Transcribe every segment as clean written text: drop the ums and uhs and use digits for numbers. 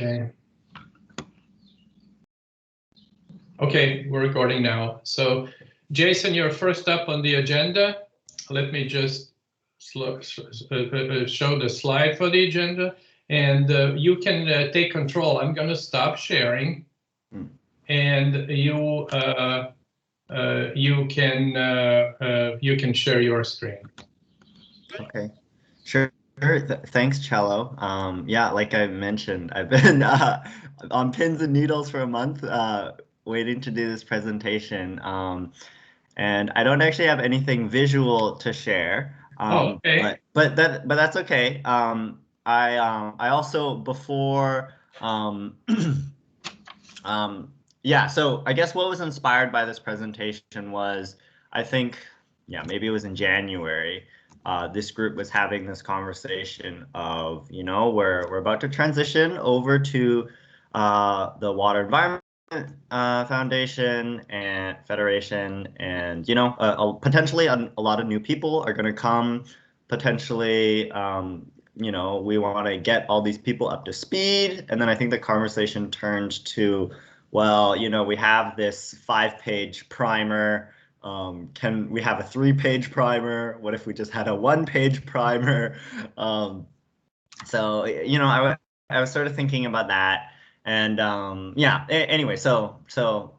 Okay. Okay, we're recording now. So, Jason, you're first up on the agenda. Let me just show the slide for the agenda, and you can take control. I'm going to stop sharing, and you can share your screen. Okay, sure. Thanks, Cello. Yeah, like I mentioned, I've been on pins and needles for a month, waiting to do this presentation. And I don't actually have anything visual to share. Okay. But that's okay. I also before yeah. So I guess what was inspired by this presentation was, I think, yeah, maybe it was in January. This group was having this conversation of, we're about to transition over to the Water Environment Foundation and Federation, and potentially a lot of new people are going to come. Potentially, we want to get all these people up to speed, and then I think the conversation turned to, well, we have this 5-page primer. Can we have a 3-page primer? What if we just had a 1-page primer? So I was sort of thinking about that. And yeah, anyway, so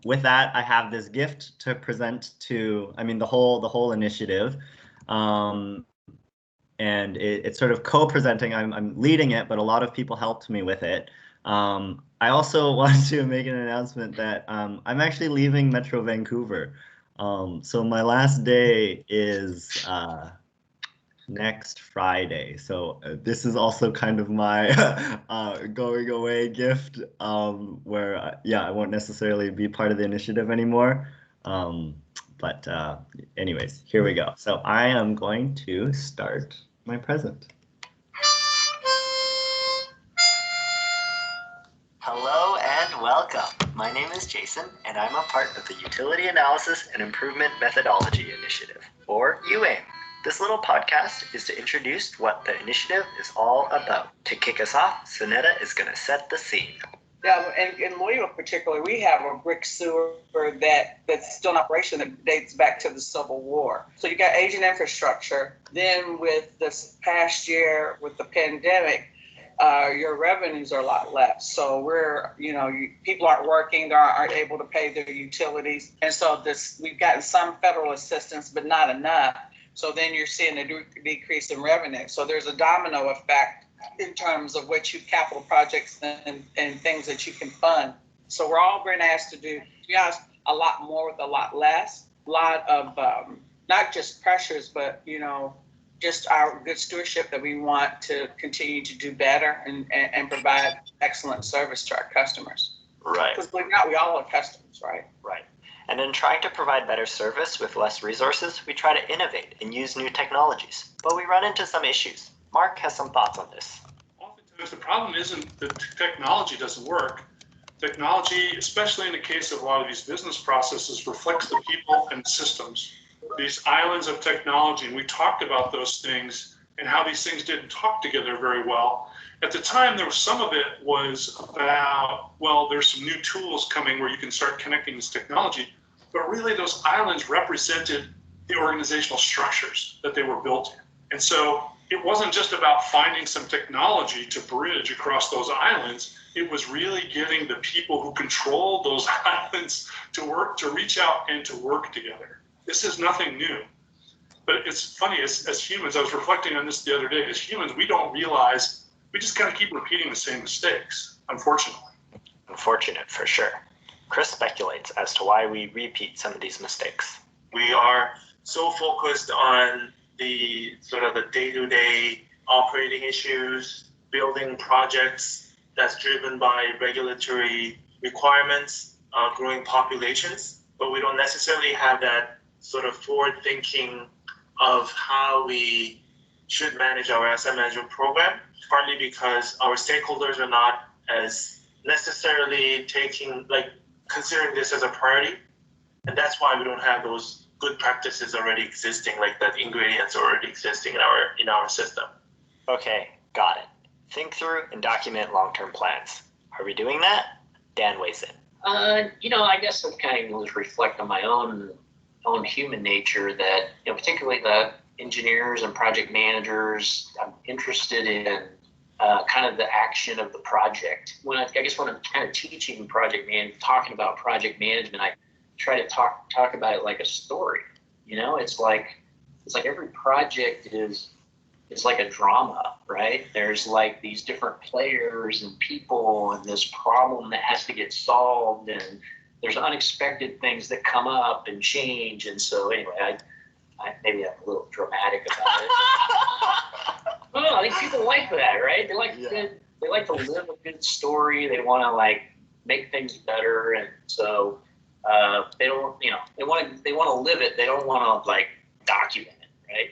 with that, I have this gift to present to, the whole initiative. And it's sort of co-presenting. I'm leading it, but a lot of people helped me with it. I also want to make an announcement that I'm actually leaving Metro Vancouver. So my last day is next Friday. So this is also kind of my going away gift, where yeah, I won't necessarily be part of the initiative anymore. But anyways, here we go. So I am going to start my present. Hello and welcome. My name is Jason, and I'm a part of the Utility Analysis and Improvement Methodology Initiative, or UAIM. This little podcast is to introduce what the initiative is all about. To kick us off, Sonetta is going to set the scene. Yeah, and in Louisville particularly, we have a brick sewer that's still in operation that dates back to the Civil War. So you got aging infrastructure. Then with this past year, with the pandemic, your revenues are a lot less. So people aren't working, they aren't able to pay their utilities. And so we've gotten some federal assistance, but not enough. So then you're seeing a decrease in revenue. So there's a domino effect in terms of what capital projects and things that you can fund. So we're all being asked to do, to be honest, a lot more with a lot less. A lot of not just pressures, but just our good stewardship that we want to continue to do better and provide excellent service to our customers. Right. Because we all are customers, right? Right. And in trying to provide better service with less resources, we try to innovate and use new technologies. But we run into some issues. Mark has some thoughts on this. Oftentimes the problem isn't that technology doesn't work. Technology, especially in the case of a lot of these business processes, reflects the people and systems. These islands of technology, and we talked about those things and how these things didn't talk together very well. At the time, there was some of it was about, well, there's some new tools coming where you can start connecting this technology, but really those islands represented the organizational structures that they were built in. And so it wasn't just about finding some technology to bridge across those islands. It was really getting the people who control those islands to reach out and to work together. This is nothing new. But it's funny, as humans, I was reflecting on this the other day, as humans, we don't realize, we just kind of keep repeating the same mistakes, unfortunately. Unfortunate, for sure. Chris speculates as to why we repeat some of these mistakes. We are so focused on the sort of the day-to-day operating issues, building projects that's driven by regulatory requirements, growing populations, but we don't necessarily have that sort of forward thinking of how we should manage our asset management program, partly because our stakeholders are not as necessarily considering this as a priority. And that's why we don't have those good practices already existing, like that ingredients already existing in our system. Okay, got it. Think through and document long-term plans. Are we doing that? Dan weighs in. I guess I kind of reflect on my own human nature that, particularly the engineers and project managers, I'm interested in kind of the action of the project. When I'm kind of teaching talking about project management, I try to talk about it like a story. It's like every project is like a drama, right? There's like these different players and people and this problem that has to get solved, and there's unexpected things that come up and change. And so anyway, I maybe I'm a little dramatic about it. Well, I think people like that, right? They like to live a good story. They want to like make things better, and so they don't, they want to live it. They don't want to like document it, right?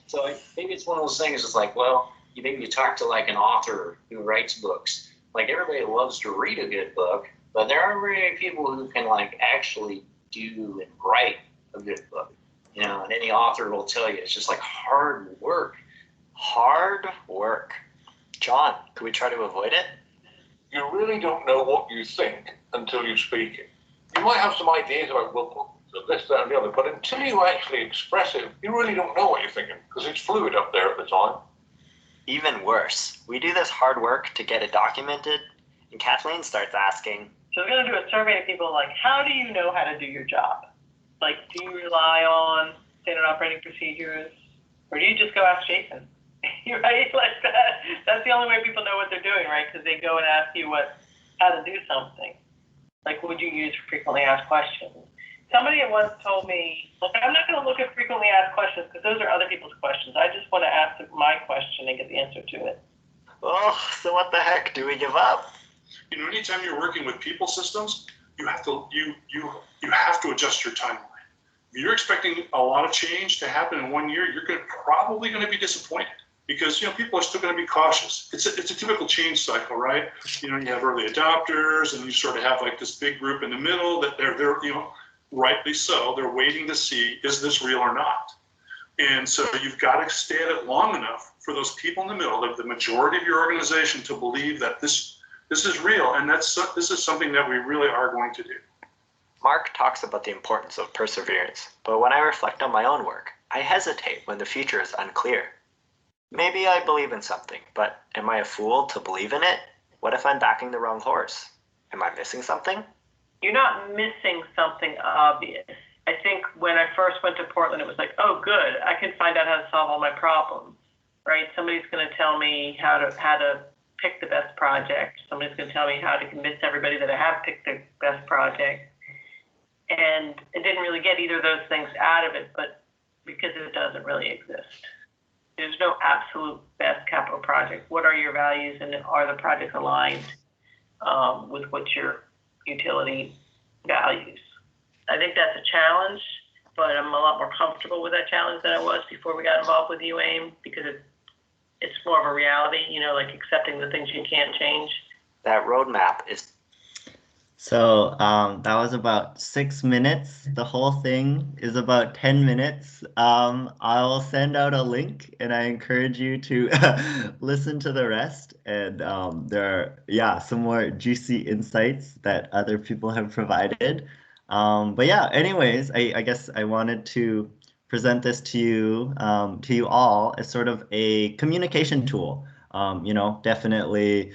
So maybe it's one of those things. It's like, well, maybe you talk to like an author who writes books. Like everybody loves to read a good book, but there aren't very many people who can like actually do and write a good book. And any author will tell you it's just like hard work. Hard work. John, could we try to avoid it? You really don't know what you think until you speak it. You might have some ideas about, well, this, that, and the other, but until you actually express it, you really don't know what you're thinking, because it's fluid up there at the time. Even worse, we do this hard work to get it documented, and Kathleen starts asking, so we're going to do a survey of people like, how do you know how to do your job? Like, do you rely on standard operating procedures, or do you just go ask Jason? Right? Like that's the only way people know what they're doing, right? Because they go and ask you how to do something. Like, would you use frequently asked questions? Somebody once told me, look, I'm not going to look at frequently asked questions because those are other people's questions. I just want to ask my question and get the answer to it. Oh, so what the heck? Do we give up? Anytime you're working with people systems, you have to you have to adjust your timeline. If you're expecting a lot of change to happen in 1 year, you're probably going to be disappointed. Because people are still going to be cautious. It's a typical change cycle, right? You have early adopters, and you sort of have like this big group in the middle that they're rightly so, they're waiting to see, is this real or not? And so you've got to stay at it long enough for those people in the middle, the majority of your organization, to believe that this is real, and this is something that we really are going to do. Mark talks about the importance of perseverance, but when I reflect on my own work, I hesitate when the future is unclear. Maybe I believe in something, but am I a fool to believe in it? What if I'm backing the wrong horse? Am I missing something? You're not missing something obvious. I think when I first went to Portland, it was like, oh, good, I can find out how to solve all my problems, right? Somebody's going to tell me how to pick the best project. Somebody's going to tell me how to convince everybody that I have picked the best project. And I didn't really get either of those things out of it, but because it doesn't really exist. There's no absolute best capital project. What are your values, and are the projects aligned with what your utility values? I think that's a challenge, but I'm a lot more comfortable with that challenge than I was before we got involved with UAIM, because it's more of a reality, like accepting the things you can't change. That roadmap is... So that was about 6 minutes. The whole thing is about 10 minutes. I'll send out a link, and I encourage you to listen to the rest. And there are, some more juicy insights that other people have provided. But yeah, anyways, I guess I wanted to present this to you all as sort of a communication tool. Definitely.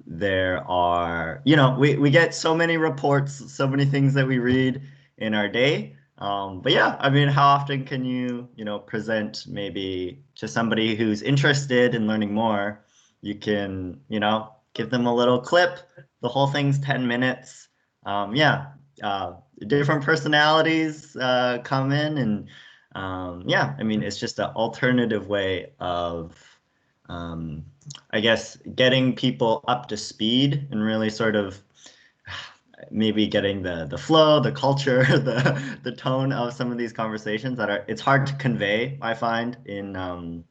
There are, we get so many reports, so many things that we read in our day. But yeah, how often can you, present maybe to somebody who's interested in learning more? You can, give them a little clip. The whole thing's 10 minutes. Different personalities come in, and it's just an alternative way of I guess getting people up to speed and really sort of maybe getting the flow, the culture, the tone of some of these conversations it's hard to convey, I find, in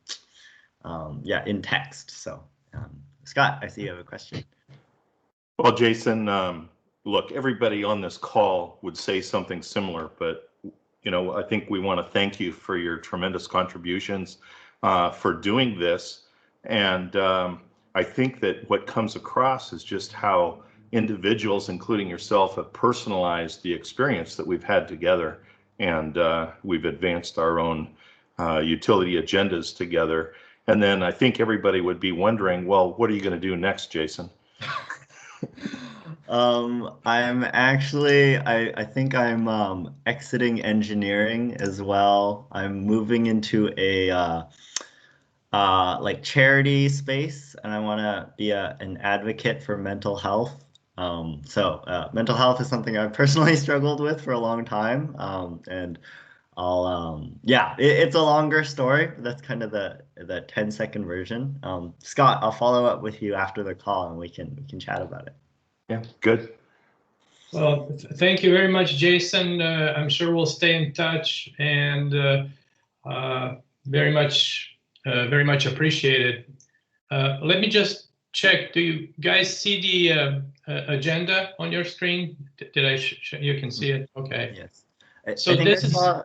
text. So Scott, I see you have a question. Well, Jason, look, everybody on this call would say something similar, but I think we want to thank you for your tremendous contributions for doing this. And I think that what comes across is just how individuals, including yourself, have personalized the experience that we've had together, and we've advanced our own utility agendas together. And then I think everybody would be wondering, well, what are you going to do next, Jason? I'm actually, I think I'm exiting engineering as well. I'm moving into a like charity space, and I want to be an advocate for mental health. Mental health is something I've personally struggled with for a long time, and I'll yeah, it's a longer story, but that's kind of the 10-second version. Scott, I'll follow up with you after the call, and we can chat about it. Yeah, good. Well, thank you very much, Jason. I'm sure we'll stay in touch, and very much appreciated. Let me just check. Do you guys see the agenda on your screen? Did I? You can see it. Okay. Yes. So I think this I is saw,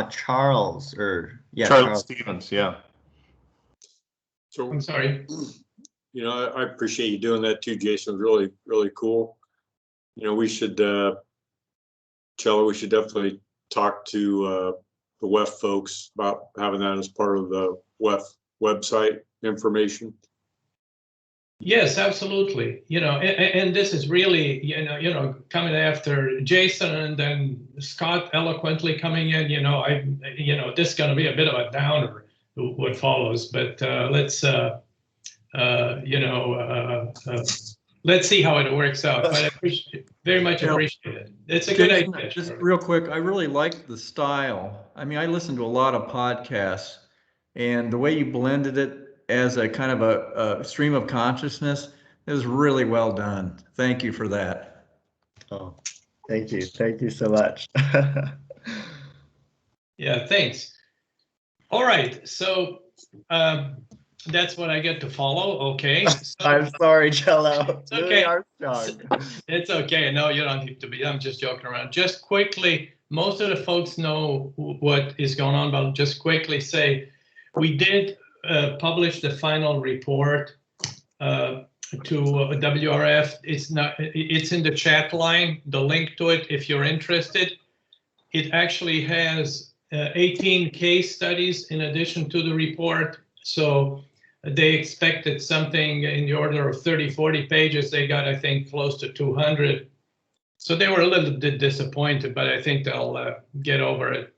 Charles, or yeah, Charles Stevens, yeah. So, I'm sorry. you know, I appreciate you doing that too, Jason. Really, really cool. You know, we should, Chella, we should definitely talk to the WEF folks about having that as part of the WEF website information. Yes, absolutely. You know, and this is really, you know, coming after Jason and then Scott eloquently coming in. You know, this is going to be a bit of a downer what follows, but let's let's see how it works out. But I very much appreciate it. It's a good idea. Just real quick, I really like the style. I mean, I listen to a lot of podcasts, and the way you blended it as a kind of a stream of consciousness is really well done. Thank you for that. Oh, thank you. Thank you so much. Yeah, thanks. All right, so that's what I get to follow. Okay. So, I'm sorry, Cello. It's okay. Armstrong. It's okay. No, you don't need to be. I'm just joking around. Just quickly, most of the folks know what is going on, but I'll just quickly say we did publish the final report to WRF. It's in the chat line, the link to it if you're interested. It actually has 18 case studies in addition to the report. So they expected something in the order of 30, 40 pages. They got, I think, close to 200. So they were a little bit disappointed, but I think they'll get over it.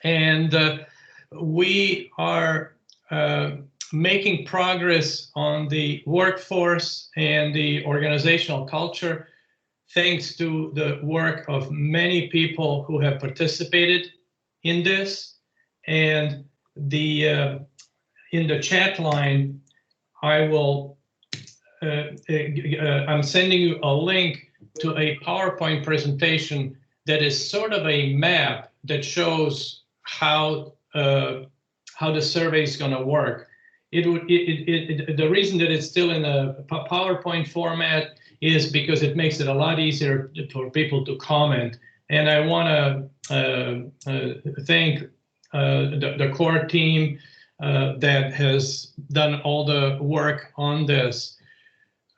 And we are making progress on the workforce and the organizational culture, thanks to the work of many people who have participated in this. And in the chat line, I'm sending you a link to a PowerPoint presentation that is sort of a map that shows how the survey is going to work. The reason that it's still in a PowerPoint format is because it makes it a lot easier for people to comment. And I want to thank the core team that has done all the work on this.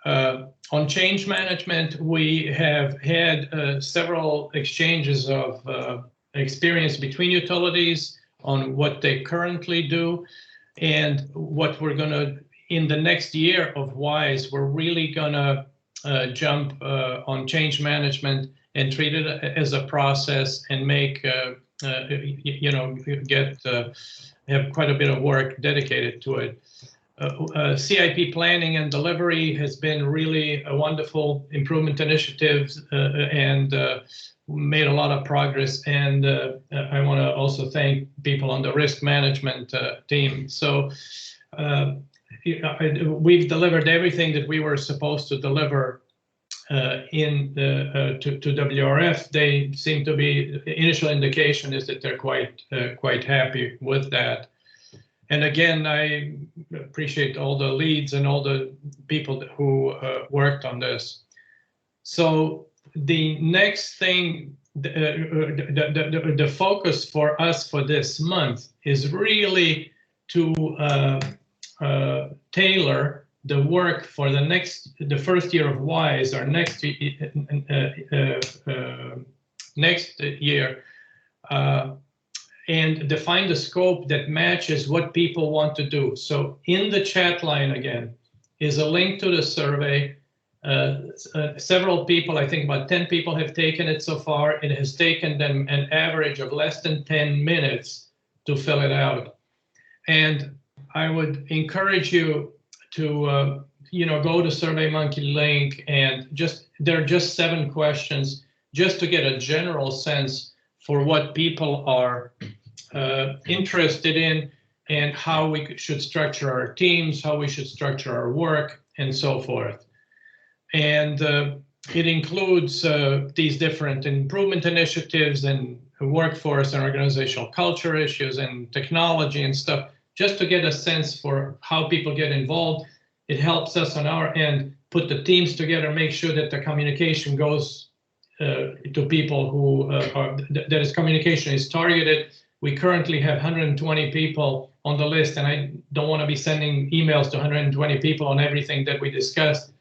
On change management, we have had several exchanges of experience between utilities on what they currently do, and what we're going to, in the next year of WISE, we're really going to jump on change management and treat it as a process and make, have quite a bit of work dedicated to it. CIP planning and delivery has been really a wonderful improvement initiative and made a lot of progress. And I want to also thank people on the risk management team. So we've delivered everything that we were supposed to deliver to WRF. They seem to be, initial indication is that they're quite happy with that. And again, I appreciate all the leads and all the people who worked on this. So the next thing, the focus for us for this month is really to tailor the work for the first year of WISE, or next year, and define the scope that matches what people want to do. So in the chat line again is a link to the survey. Several people, I think about 10 people have taken it so far. It has taken them an average of less than 10 minutes to fill it out. And I would encourage you to go to SurveyMonkey link, and there are just 7 questions just to get a general sense for what people are interested in, and how we should structure our teams, how we should structure our work, and so forth. And it includes these different improvement initiatives and workforce and organizational culture issues and technology and stuff, just to get a sense for how people get involved. It helps us on our end put the teams together, make sure that the communication goes to people who that communication is targeted. We currently have 120 people on the list, and I don't want to be sending emails to 120 people on everything that we discussed,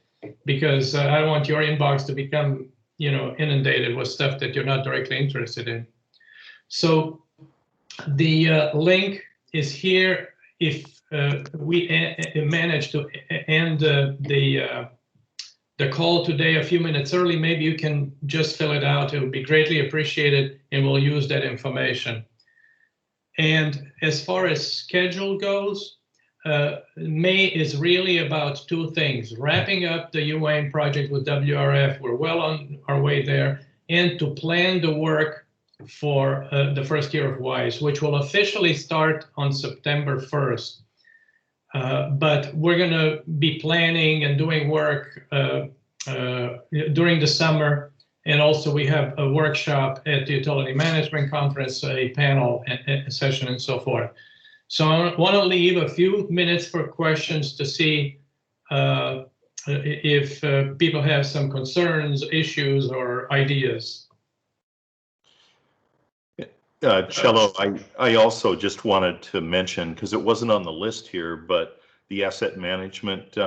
because I don't want your inbox to become, inundated with stuff that you're not directly interested in. So the link is here. If we manage to end the call today a few minutes early, maybe you can just fill it out. It would be greatly appreciated, and we'll use that information. And as far as schedule goes, May is really about 2 things: wrapping up the UAM project with WRF, we're well on our way there, and to plan the work for the first year of WISE, which will officially start on September 1st. But we're going to be planning and doing work during the summer. And also we have a workshop at the Utility Management Conference, a panel session, and so forth. So I want to leave a few minutes for questions to see if people have some concerns, issues, or ideas. Cello, I also just wanted to mention, because it wasn't on the list here, but the asset management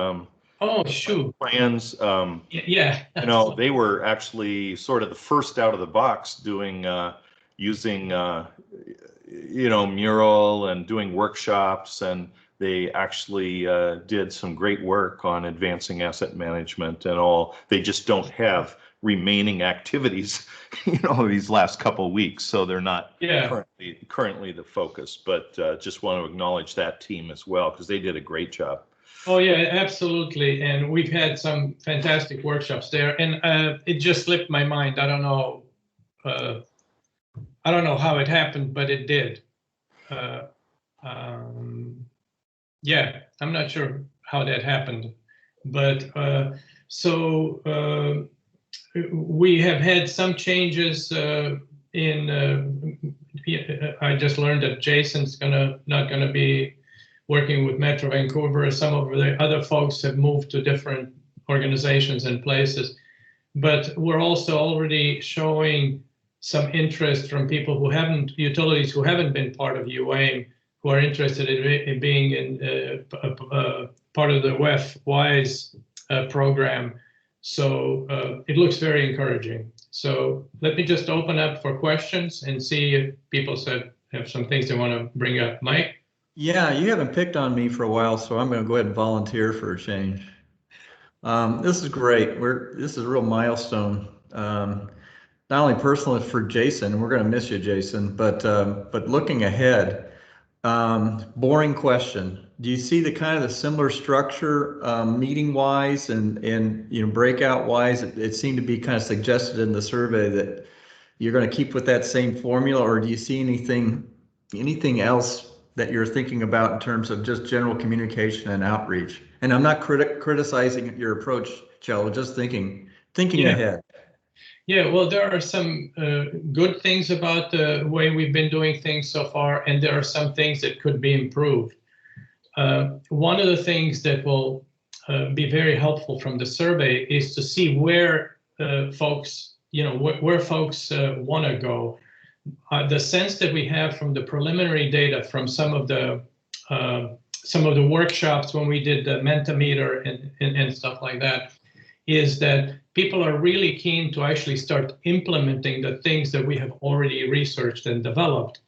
oh, shoot. plans. Yeah. They were actually sort of the first out of the box doing using mural and doing workshops, and they actually did some great work on advancing asset management and all. They just don't have remaining activities, these last couple of weeks, so they're not currently the focus. But just want to acknowledge that team as well, because they did a great job. Oh yeah, absolutely. And we've had some fantastic workshops there, and it just slipped my mind. I don't know how it happened, but it did. Yeah, I'm not sure how that happened, but we have had some changes in. I just learned that Jason's not gonna be working with Metro Vancouver. Some of the other folks have moved to different organizations and places, but we're also already showing some interest from people utilities who haven't been part of UAM, who are interested in being in part of the WISE program. So it looks very encouraging. So let me just open up for questions and see if people have some things they want to bring up. Mike? Yeah, you haven't picked on me for a while, so I'm going to go ahead and volunteer for a change. This is great. This is a real milestone. Not only personal for Jason, we're going to miss you, Jason, but looking ahead, boring question. Do you see the kind of the similar structure, meeting wise and breakout wise? It seemed to be kind of suggested in the survey that you're going to keep with that same formula, or do you see anything else that you're thinking about in terms of just general communication and outreach? And I'm not criticizing your approach, Cello, just thinking ahead. Yeah, well, there are some good things about the way we've been doing things so far, and there are some things that could be improved. One of the things that will be very helpful from the survey is to see where folks, where folks want to go. The sense that we have from the preliminary data from some of the some of the workshops when we did the Mentimeter and stuff like that, is that people are really keen to actually start implementing the things that we have already researched and developed.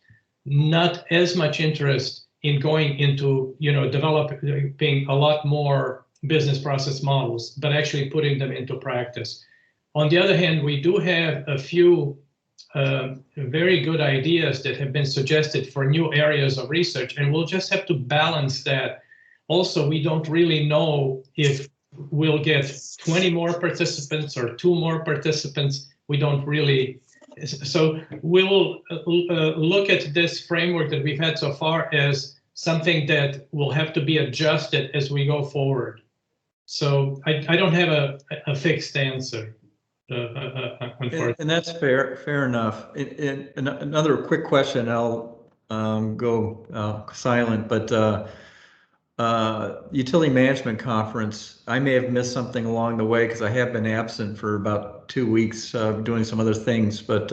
Not as much interest in going into, developing a lot more business process models, but actually putting them into practice. On the other hand, we do have a few very good ideas that have been suggested for new areas of research, and we'll just have to balance that. Also, we don't really know if we'll get 20 more participants or 2 more participants. We don't really. So we'll look at this framework that we've had so far as something that will have to be adjusted as we go forward. So I don't have a fixed answer. And that's fair enough. Another quick question, I'll go silent, but utility management conference, I may have missed something along the way because I have been absent for about 2 weeks doing some other things, but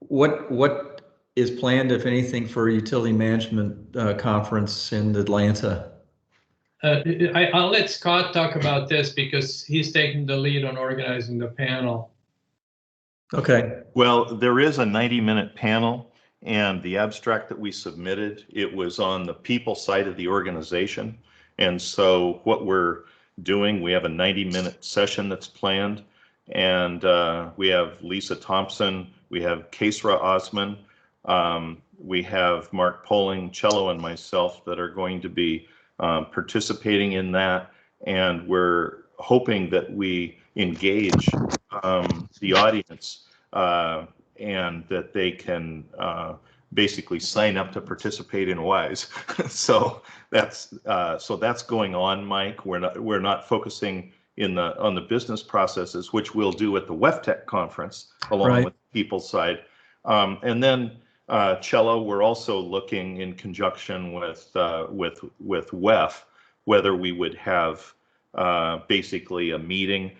what is planned, if anything, for utility management conference in Atlanta? I'll let Scott talk about this because he's taking the lead on organizing the panel. Okay. Well, there is a 90-minute panel, and the abstract that we submitted, it was on the people side of the organization. And so what we're doing, we have a 90-minute session that's planned, and we have Lisa Thompson, we have Kesra Osman, we have Mark Poling, Cello, and myself that are going to be participating in that, and we're hoping that we engage the audience and that they can basically sign up to participate in WISE. So that's going on, Mike. We're not focusing on the business processes, which we'll do at the WEFTEC conference along with the people side, and then. Cello, we're also looking in conjunction with WEF, whether we would have basically a meeting,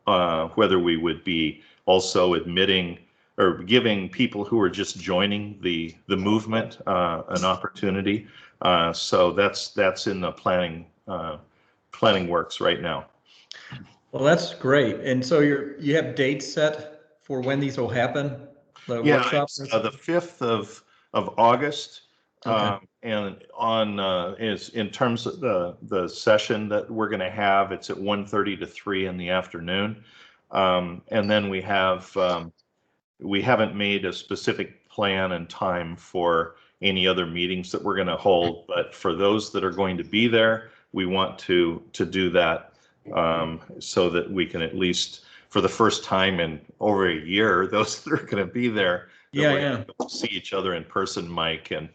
whether we would be also admitting or giving people who are just joining the movement an opportunity. So that's in the planning works right now. Well, that's great. And so you have dates set for when these will happen? The workshops? The 5th of August. Okay. And on is in terms of the session that we're going to have, it's at 1:30 to 3 in the afternoon. And then we haven't made a specific plan and time for any other meetings that we're going to hold. But for those that are going to be there, we want to do that so that we can at least, for the first time in over a year, those that are going to be there, see each other in person, Mike, and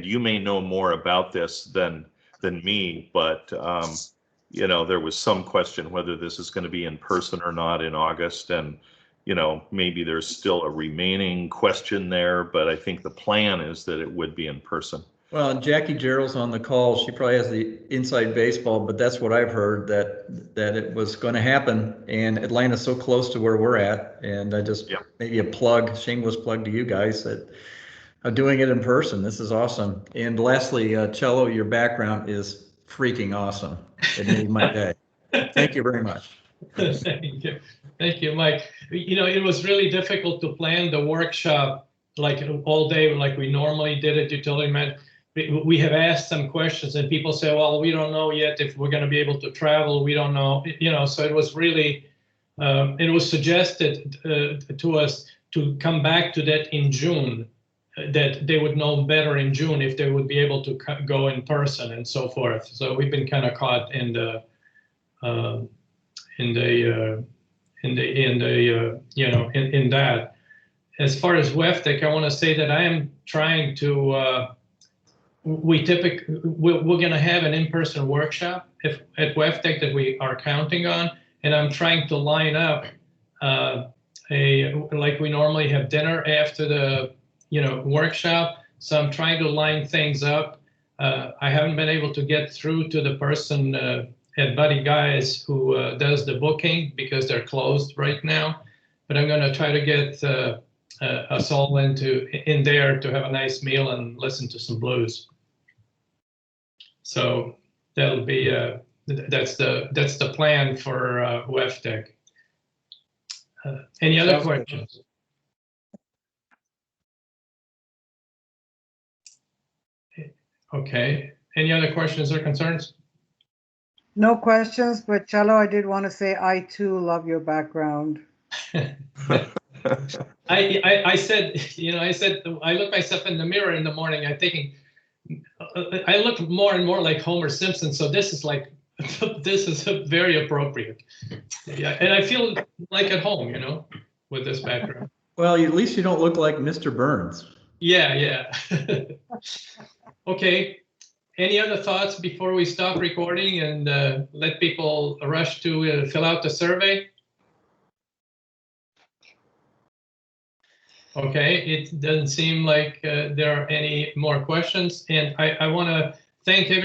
you may know more about this than me, but there was some question whether this is going to be in person or not in August, and maybe there's still a remaining question there, but I think the plan is that it would be in person. Well, Jackie Gerald's on the call. She probably has the inside baseball, but that's what I've heard, that it was going to happen, and Atlanta's so close to where we're at, and I just maybe a shameless plug to you guys that are doing it in person. This is awesome. And lastly, Cello, your background is freaking awesome. It made my day. Thank you very much. Thank you, Mike. It was really difficult to plan the workshop like all day, like we normally did at Utility Man. We have asked some questions and people say, well, we don't know yet if we're going to be able to travel. We don't know, so it was really, it was suggested to us to come back to that in June, that they would know better in June if they would be able to go in person and so forth. So we've been kind of caught in that. As far as WEFTEC, I want to say that I am trying to. We're going to have an in-person workshop at WEFTEC that we are counting on, and I'm trying to line up like we normally have dinner after the workshop. So I'm trying to line things up. I haven't been able to get through to the person at Buddy Guys who does the booking because they're closed right now. But I'm going to try to get us all in there to have a nice meal and listen to some blues. So that'll be that's the plan for WEFTEC. Any other questions? Okay. Any other questions or concerns? No questions, but Cello, I did want to say I too love your background. I said, I look myself in the mirror in the morning. I'm thinking, I look more and more like Homer Simpson. So this is like, this is very appropriate. Yeah, and I feel like at home, with this background. Well, at least you don't look like Mr. Burns. Yeah. Okay. Any other thoughts before we stop recording and let people rush to fill out the survey? Okay, it doesn't seem like there are any more questions, and I want to thank everybody.